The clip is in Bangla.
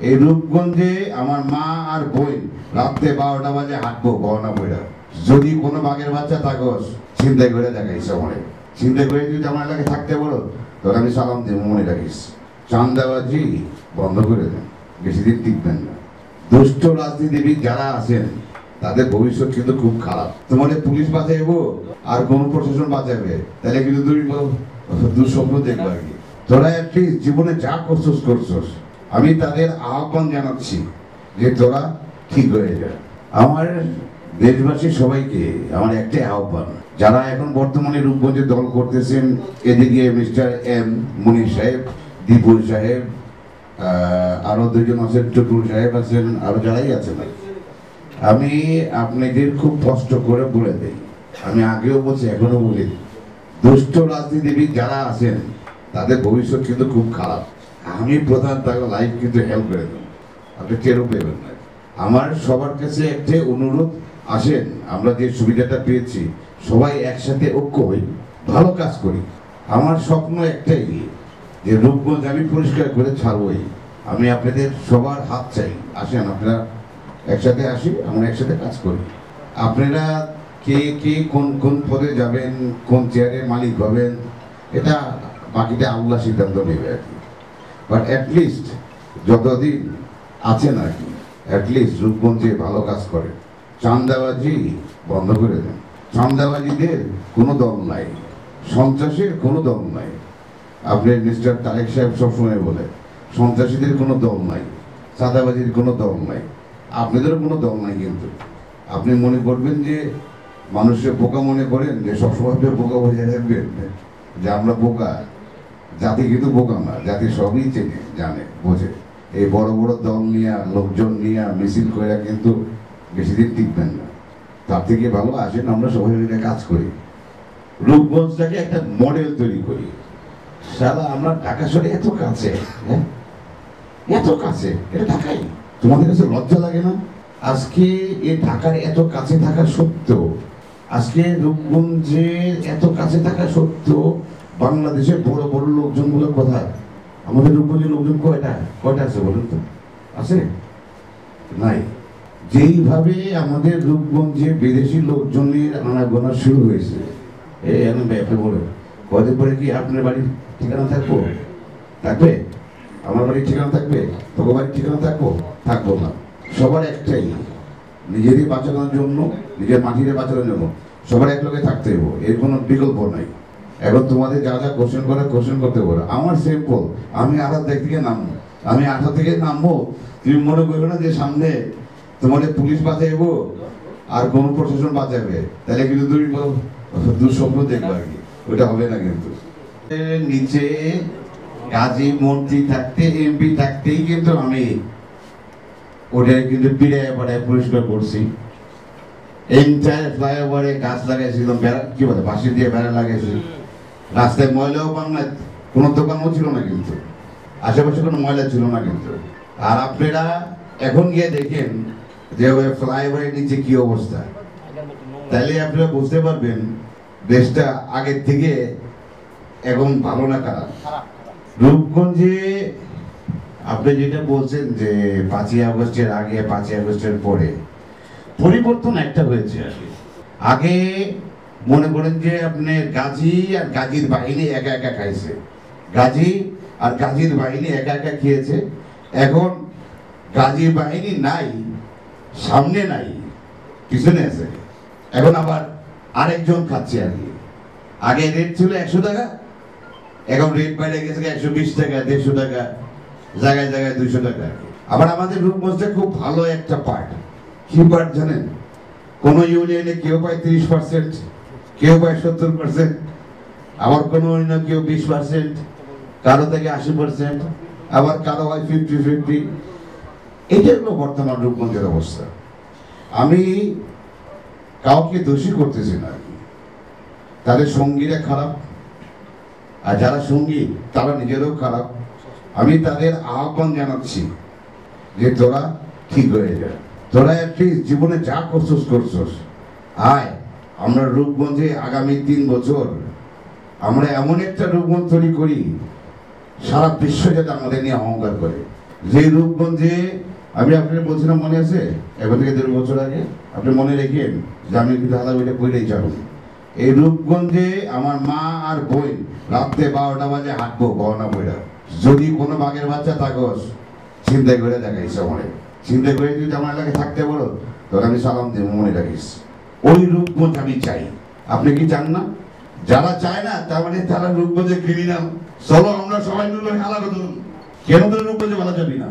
এই রূপগঞ্জে আমার মা আর বোন রাত্রে 12টা বাজে হাঁটবো গহনা বইরা। যদি কোনো বাঘের বাচ্চা থাকোস চিন্তা করে দেখাইস আমারে, চিন্তা করে যদি আমার এলাকায় থাকতে বলো তখন আমি সালাম দেব, মনে রাখিস। চাঁদাবাজি বন্ধ করে দেন, বেশি দিন টিকবেন না। দুষ্ট রাজনীতিবিদ যারা আছেন তাদের ভবিষ্যৎ কিন্তু খুব খারাপ। তোমাদের পুলিশ বাঁচাইবো আর কোন প্রশাসন বাঁচাবে, তাহলে কিন্তু দুঃস্বপ্ন দেখবো আর কি। তোরা অ্যাটলিস্ট জীবনে যা করছস আমি তাদের আহ্বান জানাচ্ছি যে তোরা ঠিক হয়ে যা। আমার দেশবাসী সবাইকে আমার একটাই আহ্বান, যারা এখন বর্তমানে রূপগঞ্জে দল করতেছেন, এদিকে মিস্টার এম মনির সাহেব, দীপুর সাহেব, আরো দুজন আছেন, টুটুল সাহেব আছেন, আরো যারাই আছেন, আমি আপনাদের খুব কষ্ট করে বলে দেই, আমি আগেও বলছি এখনো বলি, দুষ্ট রাজনীতিবিদ যারা আছেন তাদের ভবিষ্যৎ কিন্তু খুব খারাপ। আমি প্রধান তাকে লাইফ কিন্তু হেল্প করে দেব, আপনি টেরও পেবেন না। আমার সবার কাছে একটা অনুরোধ, আসেন আমরা যে সুবিধাটা পেয়েছি সবাই একসাথে ঐক্য হই, ভালো কাজ করি। আমার স্বপ্ন একটাই যে রূপগঞ্জ আমি পরিষ্কার করে ছাড়বই। আমি আপনাদের সবার হাত চাই, আসেন আপনারা একসাথে আসি, আমরা একসাথে কাজ করি। আপনারা কে কে কোন কোন পদে যাবেন, কোন চেয়ারে মালিক হবেন, এটা বাকিটা আল্লাহ সিদ্ধান্ত নেবে আর কি। বাট অ্যাটলিস্ট যতদিন আছেন আর কি, অ্যাটলিস্ট রূপগঞ্জে ভালো কাজ করে। চাঁদাবাজি বন্ধ করে দেন। চাঁদাবাজিদের কোনো দল নাই, সন্ত্রাসের কোনো দল নাই। আপনি মিস্টার তারেক সাহেব সবসময় বলে সন্ত্রাসীদের কোনো দল নাই, চাঁদাবাজির কোনো দল নাই, আপনাদেরও কোনো দল নাই। কিন্তু আপনি মনে করবেন যে মানুষের বোকা মনে করেন, যে সবসময় বোকা বোঝা রাখবেন যে আমরা বোকা, জাতি কিন্তু বোকা না, জাতি সবই চেনে, জানে, বোঝে। এই বড় বড় দল নিয়ে, লোকজন নিয়ে মিছিল করে কিন্তু বেশি দিন টিকবেন না। তার থেকে ভালো আসেন আমরা সবাই মিলে কাজ করি, রূপগঞ্জটাকে একটা মডেল তৈরি করি। সারা আমরা ঢাকা শহরে এত কাছে, হ্যাঁ এত কাছে, এটা ঢাকাই। তোমাদের কাছে লজ্জা লাগে না? আজকে এই ঢাকার এত কাছে থাকা সত্ত্বেও, আজকে রূপগঞ্জের এত কাছে থাকা সত্ত্বেও বাংলাদেশের বড় বড় লোকজনগুলো কোথায়? আমাদের রূপগঞ্জের লোকজন কয়টা আছে বলুন তো? আছে? নাই। যেইভাবে আমাদের রূপগঞ্জে বিদেশি লোকজনের আনাগোনা শুরু হয়েছে, আমি ব্যাপারে বলে কদিন পরে কি আপনার বাড়ির ঠিকানা থাকবে? আমার বাড়ির ঠিকানা থাকবে? তোকে বাড়ির ঠিকানা থাকবো না। সবার একটাই, নিজেরই বাঁচানোর জন্য, নিজের মাটিরে বাঁচানোর জন্য সবার এক লোকে থাকতে হইব, এর কোনো বিকল্প নাই। এখন তোমাদের যা যা কোশ্চেন করতে পারো। আমার সিম্পল, আমি 8 থেকে নামবো, আমি 8 থেকে নামবো। তুমি মনে করবে না যে সামনে তোমাদের পুলিশ বাঁচাইবো আর কোন প্রশাসন বাঁচাবে, তাহলে কিন্তু তুমি দুঃস্বপ্ন দেখবো আর কি, ওইটা হবে না। কিন্তু নিচে গাজী মন্ত্রী থাকতে, এমপি থাকতেই কিন্তু আমি ওটা কিন্তু পিড়ায় পরিষ্কার করছি। এন্টায়ার ফ্লাইওভারে গাছ লাগাইছিলাম, বেড়া কি বলে বাঁশি দিয়ে বেড়া লাগাইছি। রাস্তায় ময়লাও পান না, কোনো দোকানও ছিল না, কিন্তু আশেপাশে কোনো ময়লা ছিল না কিন্তু। আর আপনারা এখন গিয়ে দেখেন যে ওই ফ্লাইওভারের নিচে কি অবস্থা, তাহলে আপনারা বুঝতে পারবেন দেশটা আগের থেকে এখন ভালো না খারাপ। রূপগঞ্জে আপনি যেটা বলছেন যে 5ই আগস্টের আগে 5ই আগস্টের পরে পরিবর্তন একটা হয়েছে আর কি। আগে মনে করেন যে আপনি গাজী আর গাজীর বাহিনী একা একা খাইছে, গাজী আর গাজীর বাহিনী একা একা খেয়েছে। এখন গাজীর বাহিনী নাই, সামনে নাই, পিছনে আছে, এখন আবার আরেকজন খাচ্ছে আর কি। আগে রেট ছিল 100 টাকা, এখন রেট বাইরে গেছে 120 টাকা, 150 টাকা, জায়গায় জায়গায় 200 টাকা। আবার আমাদের রূপগঞ্জটা খুব ভালো একটা পার্ট। কি পার্ট জানেন? কোন ইউনিয়নে কেউ পায় 30%, কেউ পায় 70%, আবার কোনো ইউনিয়নে কেউ 20%, কারো থেকে 80%, আবার কারো হয় 50-50। এটাই হলো বর্তমান রূপগঞ্জের অবস্থা। আমি কাউকে দোষী করতেছি না, তাদের সঙ্গীরা খারাপ, আর যারা সঙ্গী তারা নিজেরাও খারাপ। আমি তাদের আহ্বান জানাচ্ছি যে তোরা ঠিক হয়ে যা। তোরা অ্যাটলিস্ট জীবনে যা করছস আয়, আমরা রূপগঞ্জে আগামী 3 বছর আমরা এমন একটা রূপগঞ্জ তৈরি করি সারা বিশ্ব যাতে আমাদের নিয়ে অহংকার করে, যে রূপগঞ্জে আমি আপনাকে বলছিলাম, মনে আছে এখন থেকে 1.5 বছর আগে, আপনি মনে রেখেন যে আমি কিন্তু হালা বইটা পড়েই যাবো। এই রূপগঞ্জে আমার মা আর বোন রাত্রে 12টা বাজে হাঁটবো গহনা বইটা। যদি কোনো বাঘের বাচ্চা থাকস চিন্তাই করে দেখাইছে মনে, চিন্তা করে যদি আমার এলাকায় থাকতে বলো তখন আমি সালাম দেবো, মনে রাখিস। ওই রূপগঞ্জ আমি চাই। আপনি কি চান না? যারা চায় না তার মানে তারা রূপগঞ্জে ক্রিমিনাল। চলো আমরা সবাই মিলে খেলা করুন, কেন তো রূপগঞ্জে বলা যাবি না।